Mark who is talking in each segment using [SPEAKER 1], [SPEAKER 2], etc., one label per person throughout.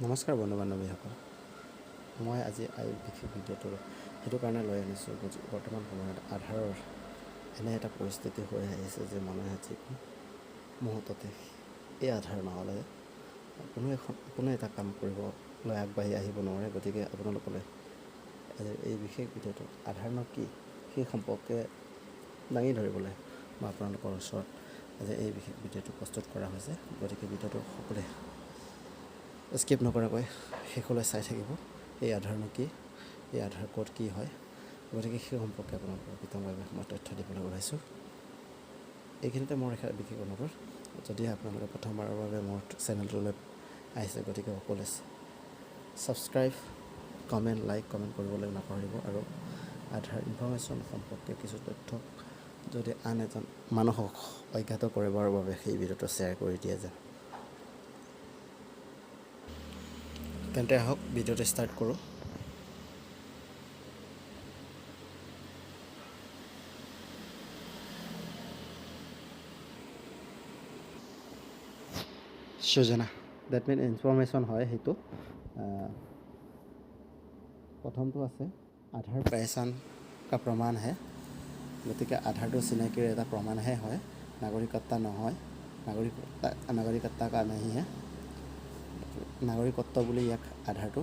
[SPEAKER 1] নমস্কাৰ বন্ধু বান্ধৱীসকল। মই আজি এই বিশেষ ভিডিঅ'টো সেইটো কাৰণে লৈ আনিছোঁ, বৰ্তমান সময়ত আধাৰৰ এনে এটা পৰিস্থিতি হৈ আহিছে যে মানুহে যিকোনো মুহূৰ্ততে এই আধাৰ নহ'লে কোনো এটা কাম কৰিবলৈ আগবাঢ়ি আহিব নোৱাৰে। গতিকে আপোনালোকলৈ এই বিশেষ ভিডিঅ'টোত আধাৰনো কি সেই সম্পৰ্কে দাঙি ধৰিবলৈ মই আপোনালোকৰ ওচৰত আজি এই বিশেষ ভিডিঅ'টো প্ৰস্তুত কৰা হৈছে। গতিকে ভিডিঅ'টো সকলোৱে স্কিপ নকৰাকৈ শেষলৈ চাই থাকিব। এই আধাৰনো কি, এই আধাৰ ক'ত কি হয়, গতিকে সেই সম্পৰ্কে আপোনালোকক বিতংভাৱে মই তথ্য দিবলৈ ওলাইছোঁ। এইখিনিতে মোৰ এটা বিশেষ অনুৰোধ, যদি আপোনালোকে প্ৰথমবাৰৰ বাবে মোৰ চেনেলটোলৈ আহিছে, গতিকে সকলোৱে ছাবস্ক্ৰাইব, লাইক কমেণ্ট কৰিবলৈ নাপাহৰিব। আৰু আধাৰ ইনফৰ্মেশ্যন সম্পৰ্কে কিছু তথ্য যদি আন এজন মানুহক অজ্ঞাত কৰিবৰ বাবে সেই ভিডিঅ'টো শ্বেয়াৰ কৰি দিয়ে যেন। তেন্তে আহক ভিডিঅ'টো ষ্টাৰ্ট কৰোঁ। सूचना ডেট মিন ইনফৰ্মেশ্যন হয়। সেইটো প্ৰথমটো আছে আধাৰ পেহচান কা প্ৰমাণ হে। গতিকে আধাৰটো চিনাকিৰ এটা প্ৰমাণহে হয়, নাগৰিকত্ব নহয়। নাগৰিকত্ব কা নাহি হে। নাগৰিকত্ব বুলি ইয়াক আধাৰটো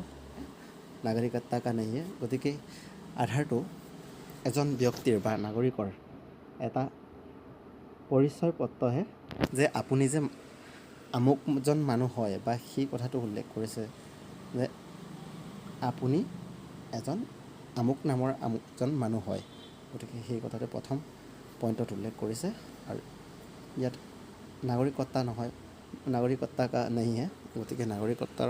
[SPEAKER 1] নাগৰিকত্ব কা নাহি হে। গতিকে আধাৰটো এজন ব্যক্তিৰ বা নাগৰিকৰ এটা পৰিচয় পত্ৰহে, যে আপুনি যে আমুকজন মানুহ হয়, বা সেই কথাটো উল্লেখ কৰিছে যে আপুনি এজন আমুক নামৰ আমুকজন মানুহ হয়। গতিকে সেই কথাটো প্ৰথম পইণ্টত উল্লেখ কৰিছে। আৰু ইয়াত নাগৰিকত্ব নহয়, নাগৰিকত্ব কা নাহি হে। গতিকে নাগৰিকত্বৰ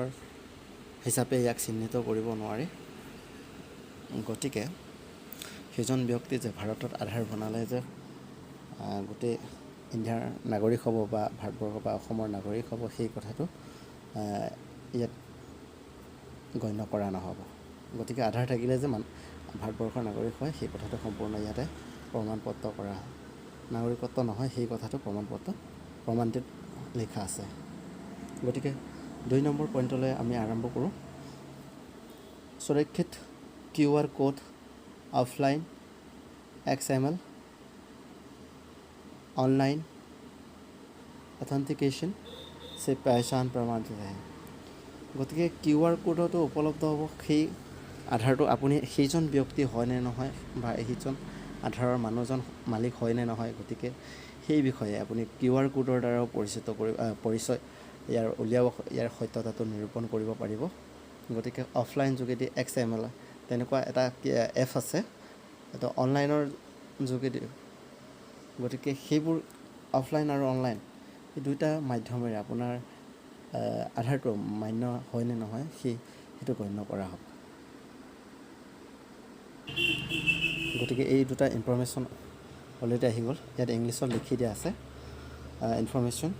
[SPEAKER 1] হিচাপে ইয়াক চিহ্নিত কৰিব নোৱাৰি। গতিকে সেইজন ব্যক্তি যে ভাৰতত আধাৰ বনালে যে গোটেই ইণ্ডিয়াৰ নাগৰিক হ'ব বা ভাৰতবৰ্ষ বা অসমৰ নাগৰিক হ'ব, সেই কথাটো ইয়াত গণ্য কৰা নহ'ব। গতিকে আধাৰ থাকিলে যে ভাৰতবৰ্ষৰ নাগৰিক হয়, সেই কথাটো সম্পূৰ্ণ ইয়াতে প্ৰমাণ পত্ৰ কৰা নাগৰিকত্ব নহয়, সেই কথাটো প্ৰমাণটিত লিখা আছে। গতিকে 2 নম্বৰ পইণ্টলৈ আমি আৰম্ভ কৰোঁ। সুৰক্ষিত QR code, offline XML, online authentication से पहचान प्रमाणित है। গতিকে QR কোডতো উপলব্ধ হ'ব সেই আধাৰটো আপুনি সেইজন ব্যক্তি হয়নে নহয়, বা সেইজন আধাৰৰ মানুহজন মালিক হয়নে নহয়। গতিকে সেই বিষয়ে আপুনি QR কোডৰ দ্বাৰাও পৰিচয় ইয়াৰ সত্যতাটো নিৰূপণ কৰিব পাৰিব। গতিকে অফলাইন যোগেদি XML তেনেকুৱা এটা এপ আছে, এইটো অনলাইনৰ যোগেদি। গতিকে সেইবোৰ অফলাইন আৰু অনলাইন এই দুয়োটা মাধ্যমেৰে আপোনাৰ আধাৰটো মান্য হয়নে নহয় সেইটো গণ্য কৰা হ'ব। গতিকে এই দুটা ইনফৰ্মেশ্যন অলৰেডি আহি গ'ল। ইয়াত ইংলিছত লিখি দিয়া আছে information,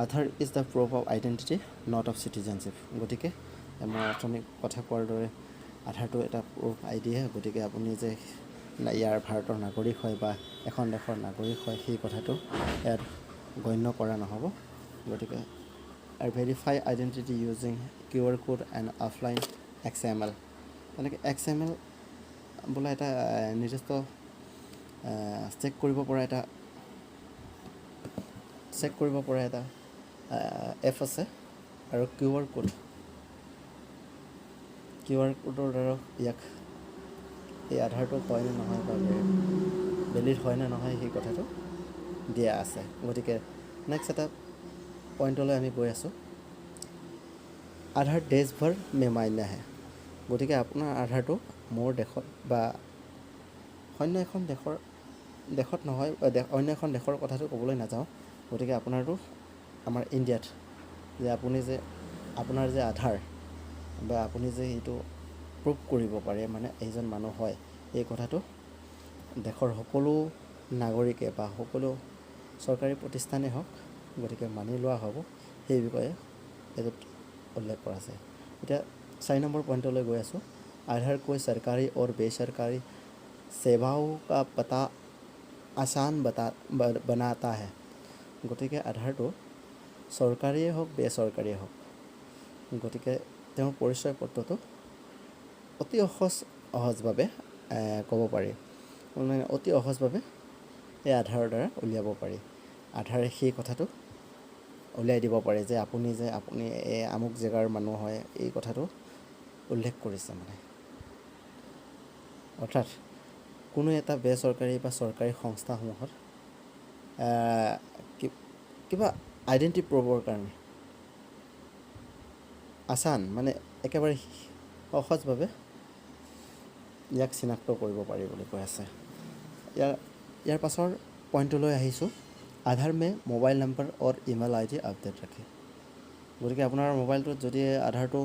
[SPEAKER 1] Aadhaar is the proof of identity not of citizenship. গতিকে মই অথনি কথা কোৱাৰ দৰে আধাৰটো এটা প্ৰুফ আইডিহে। গতিকে আপুনি যে ইয়াৰ ভাৰতৰ নাগৰিক হয় বা এখন দেশৰ নাগৰিক হয়, সেই কথাটো ইয়াত গণ্য কৰা নহ'ব। গতিকে verify identity using QR code and offline XML। তেনেকৈ XML বোলা এটা নিৰ্দিষ্ট চেক কৰিব পৰা এটা এপ আছে। আৰু QR কোডৰ দ্বাৰা ইয়াক এই আধাৰটো হয়নে নহয় বা ভেলিড হয়নে নহয় সেই কথাটো দিয়া আছে। গতিকে নেক্সট এটা পইণ্টলৈ আমি গৈ আছোঁ। আধাৰ দেশভৰ মে মান্য হে। গতিকে আপোনাৰ আধাৰটো মোৰ দেশত বা অন্য এখন দেশত নহয়, অন্য এখন দেশৰ কথাটো ক'বলৈ নাযাওঁ। গতিকে আপোনাৰটো আমাৰ ইণ্ডিয়াত যে আপোনাৰ যে আধাৰ বা আপুনি যে এইটো প্ৰুভ কৰিব পাৰে মানে এইজন মানুহ হয়, এই কথাটো দেশৰ সকলো নাগৰিকে বা সকলো চৰকাৰী প্ৰতিষ্ঠানেই হওক, গতিকে মানি লোৱা হ'ব। সেই বিষয়ে এইটোত উল্লেখ কৰা আছে। এতিয়া 4 নম্বৰ পইণ্টলৈ গৈ আছোঁ। आधार कोई सरकारी और बेसरकारी सेवाओं का पता आसान बनाता है। গতিকে আধাৰটো চৰকাৰীয়ে হওক বেচৰকাৰীয়ে হওক গতিকে তেওঁৰ পৰিচয় পত্ৰটো অতি সহজভাৱে ক'ব পাৰি, মানে অতি সহজভাৱে এই আধাৰৰ দ্বাৰা উলিয়াব পাৰি। আধাৰে সেই কথাটো উলিয়াই দিব পাৰে যে আপুনি এই আমুক জেগাৰ মানুহ হয়, এই কথাটো উল্লেখ কৰিছে মানে। অৰ্থাৎ কোনো এটা বেচৰকাৰী বা চৰকাৰী সংস্থাসমূহত কিবা আইডেণ্টি প্ৰুফৰ কাৰণে আসান মানে একেবাৰে সহজভাৱে ইয়াক চিনাক্ত কৰিব পাৰি বুলি কৈ আছে। ইয়াৰ পাছৰ পইণ্টটোলৈ আহিছোঁ, আধাৰ মে মোবাইল নম্বৰ আৰু ইমেইল ID আপডেট ৰাখে। গতিকে আপোনাৰ মোবাইলটোত যদি আধাৰটো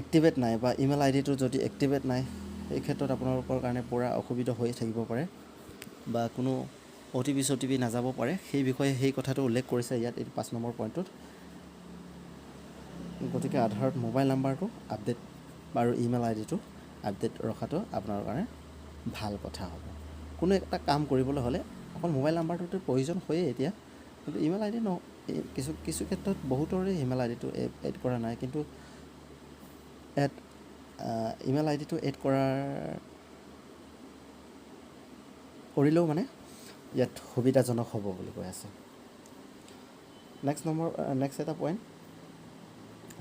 [SPEAKER 1] এক্টিভেট নাই বা ইমেইল IDটো যদি এক্টিভেট নাই, এই ক্ষেত্ৰত আপোনালোকৰ কাৰণে পূৰা অসুবিধা হৈ থাকিব পাৰে বা কোনো OTP নাযাব পাৰে। সেই বিষয়ে সেই কথাটো উল্লেখ কৰিছে ইয়াত এই 5 নম্বৰ পইণ্টটোত। গতিকে আধাৰত মোবাইল নাম্বাৰটো আপডেট আৰু ইমেইল IDটো আপডেট ৰখাটো আপোনাৰ কাৰণে ভাল কথা হ'ব। কোনো এটা কাম কৰিবলৈ হ'লে অকল মোবাইল নাম্বাৰটোতো প্ৰয়োজন হয়েই এতিয়া, কিন্তু ইমেইল ID কিছু ক্ষেত্ৰত বহুতৰে ইমেইল IDটো এড কৰা নাই, কিন্তু ইমেইল IDটো এড কৰিলেও মানে ইয়াত সুবিধাজনক হ'ব বুলি কৈ আছে। नेक्स्ट এটা पॉइंट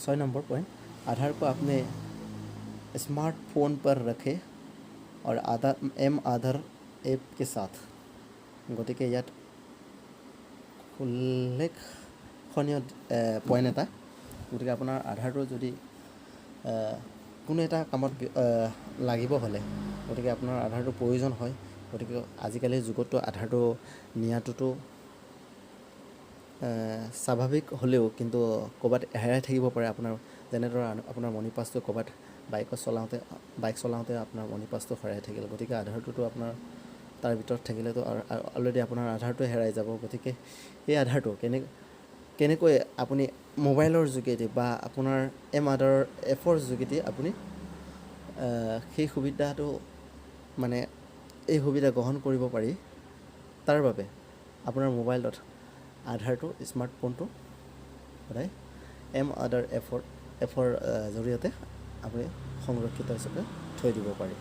[SPEAKER 1] 6 नंबर पॉइंट, आधार को अपने स्मार्टफोन पर रखें और आधार ऐप के साथ। গতিকে ইয়াত উল্লেখনীয় পইণ্ট এটা, গতিকে আপোনাৰ আধাৰটো যদি কোনো এটা কামত লাগিব হ'লে, গতিকে আপোনাৰ আধাৰটো প্ৰয়োজন হয়। গতিকে আজিকালিৰ যুগততো আধাৰটো নিয়াটোতো স্বাভাৱিক হ'লেও কিন্তু ক'ৰবাত হেৰাই থাকিব পাৰে। যেনেদৰে আপোনাৰ মনি পাছটো ক'ৰবাত বাইক চলাওঁতে আপোনাৰ মনি পাছটো হেৰাই থাকিল, গতিকে আধাৰটোতো আপোনাৰ তাৰ ভিতৰত থাকিলেতো অলৰেডি আপোনাৰ আধাৰটোৱে হেৰাই যাব। গতিকে এই আধাৰটো কেনেকৈ আপুনি মোবাইলৰ যোগেদি বা আপোনাৰ আধাৰ এপৰ যোগেদি আপুনি সেই সুবিধাটো মানে এই সুবিধা গ্ৰহণ কৰিব পাৰি, তাৰ বাবে আপোনাৰ মোবাইলত আধাৰটো স্মাৰ্টফোনটো সদায় আধাৰ এপৰ জৰিয়তে আপুনি সংৰক্ষিত হিচাপে থৈ দিব পাৰি।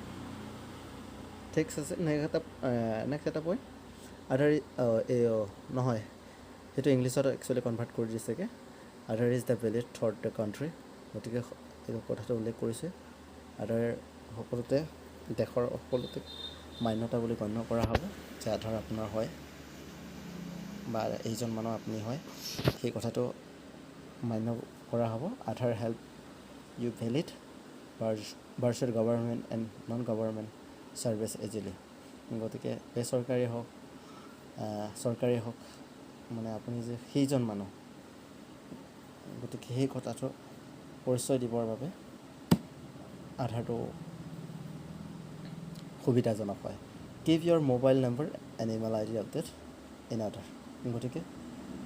[SPEAKER 1] ঠিক আছে। নেক্সট এটা পইণ্ট, আধাৰ নহয়, সেইটো ইংলিছত একচুৱেলি কনভাৰ্ট কৰি দিছেগৈ, Aadhaar is the valid throughout the country. গতিকে এই কথাটো উল্লেখ কৰিছে, আধাৰ দেশৰ সকলোতে মান্যতা বুলি গণ্য কৰা হ'ব যে আধাৰ আপোনাৰ হয় বা এইজন মানুহ আপুনি হয়, সেই কথাটো মান্য কৰা হ'ব। Aadhaar help you valid virtual government and non government service easily. গতিকে বেচৰকাৰী হওক চৰকাৰী হওক, মানে আপুনি যে সেইজন মানুহ, গতিকে সেই কথাটো পৰিচয় দিবৰ বাবে আধাৰটো সুবিধাজনক হয়। Keep your mobile number and email ID update in Aadhaar. গতিকে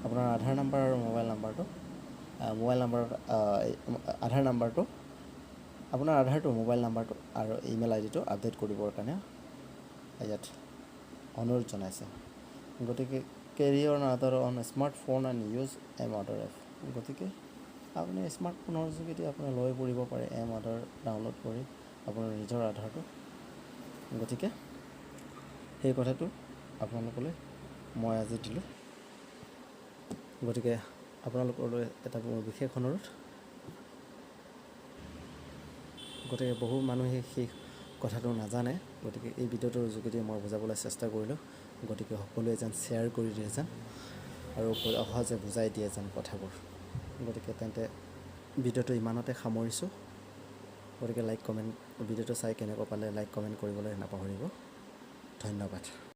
[SPEAKER 1] আপোনাৰ আধাৰ নাম্বাৰ আৰু আপোনাৰ আধাৰটো মোবাইল নাম্বাৰটো আৰু ইমেইল IDটো আপডেট কৰিবৰ কাৰণে ইয়াত অনুৰোধ জনাইছে। গতিকে carry on Aadhaar on smartphone and use Aadhaar app. গতিকে আপুনি স্মাৰ্টফোনৰ যোগেদি আপুনি লৈ ফুৰিব পাৰে আধাৰ ডাউনলোড কৰি আপোনাৰ নিজৰ আধাৰটো। গতিকে সেই কথাটো আপোনালোকলৈ মই আজি দিলোঁ। গতিকে আপোনালোকলৈ এটা বিশেষ অনুৰোধ, গতিকে বহু মানুহে সেই কথাটো নাজানে, গতিকে এই ভিডিঅ'টোৰ যোগেদি মই বুজাবলৈ চেষ্টা কৰিলোঁ। গতিকে সকলোৱে যেন শ্বেয়াৰ কৰি দিয়ে যেন আৰু সহজে বুজাই দিয়ে যেন কথাবোৰ। গতিকে তেন্তে ভিডিঅ'টো ইমানতে সামৰিছোঁ। গতিকে ভিডিঅ'টো চাই কেনেকুৱা পালে লাইক কমেণ্ট কৰিবলৈ নাপাহৰিব। ধন্যবাদ।